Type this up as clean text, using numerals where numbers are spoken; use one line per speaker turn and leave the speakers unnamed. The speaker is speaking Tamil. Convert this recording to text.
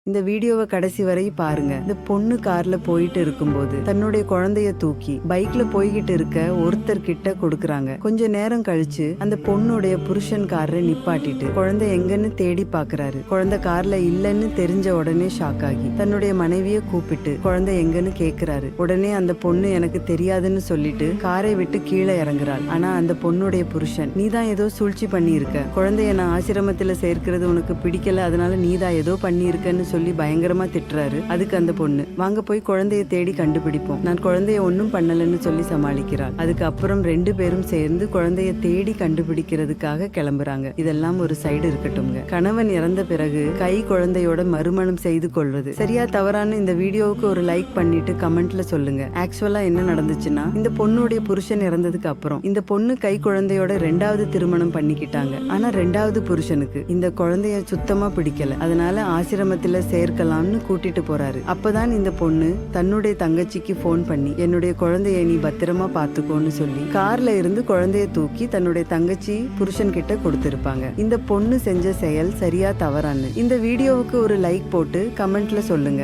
இந்த வீடியோவை கடைசி வரை பாருங்க. இந்த பொண்ணு கார்ல போயிட்டு இருக்கும்போது தன்னுடைய குழந்தைய தூக்கி பைக்ல போய்கிட்டு இருக்க ஒருத்தர் கிட்ட கொடுக்கறாங்க. கொஞ்ச நேரம் கழிச்சு அந்த பொண்ணுடைய புருஷன் காரை நிப்பாட்டிட்டு குழந்தை எங்கன்னு தேடி பாக்குறாரு. குழந்தை கார்ல இல்லன்னு தெரிஞ்ச உடனே ஷாக் ஆகி தன்னுடைய மனைவிய கூப்பிட்டு குழந்தை எங்கன்னு கேக்குறாரு. உடனே அந்த பொண்ணு எனக்கு தெரியாதுன்னு சொல்லிட்டு காரை விட்டு கீழே இறங்குறாள். ஆனா அந்த பொண்ணுடைய புருஷன், நீதான் ஏதோ சூழ்ச்சி பண்ணி இருக்க, குழந்தைய நான் ஆசிரமத்துல சேர்க்கிறது உனக்கு பிடிக்கல, அதனால நீதான் ஏதோ பண்ணி இருக்கன்னு சொல்லி பயங்கரமா திட்டுறாரு. அதுக்கு அந்த பொண்ணு, வாங்க போய் குழந்தைய தேடி கண்டுபிடிப்போம், நான் குழந்தைய ஒன்னும் பண்ணலன்னு சொல்லி சமாளிக்கிறாள். அதுக்கப்புறம் 2 பேரும் சேர்ந்து குழந்தைய தேடி கண்டுபிடிக்கிறதுக்காக கிளம்புறாங்க. இதெல்லாம் ஒரு சைடு இருக்கட்டும்ங்க. கணவன் இறந்த பிறகு கை குழந்தையோட மறுமணம் செய்து கொள்வது சரியா தவறான இந்த வீடியோவுக்கு ஒரு லைக் பண்ணிட்டு கமெண்ட்ல சொல்லுங்க. ஆக்சுவலா என்ன நடந்துச்சுன்னா, இந்த பொண்ணுடைய புருஷன் இறந்ததுக்கு அப்புறம் இந்த பொண்ணு கை குழந்தையோட 2வது திருமணம் பண்ணிக்கிட்டாங்க. ஆனா 2வது புருஷனுக்கு இந்த குழந்தைய சுத்தமா பிடிக்கல. அதனால ஆசிரமத்துல சேர்க்கலாம்னு கூட்டிட்டு போறாரு. அப்பதான் இந்த பொண்ணு தன்னுடைய தங்கச்சிக்கு போன் பண்ணி, என்னுடைய குழந்தைய நீ பத்திரமா பாத்துக்கோன்னு சொல்லி கார்ல இருந்து குழந்தைய தூக்கி தன்னுடைய தங்கச்சி புருஷன் கிட்ட கொடுத்திருப்பாங்க. இந்த பொண்ணு செஞ்ச செயல் சரியா தவறான்னு இந்த வீடியோவுக்கு ஒரு லைக் போட்டு கமெண்ட்ல சொல்லுங்க.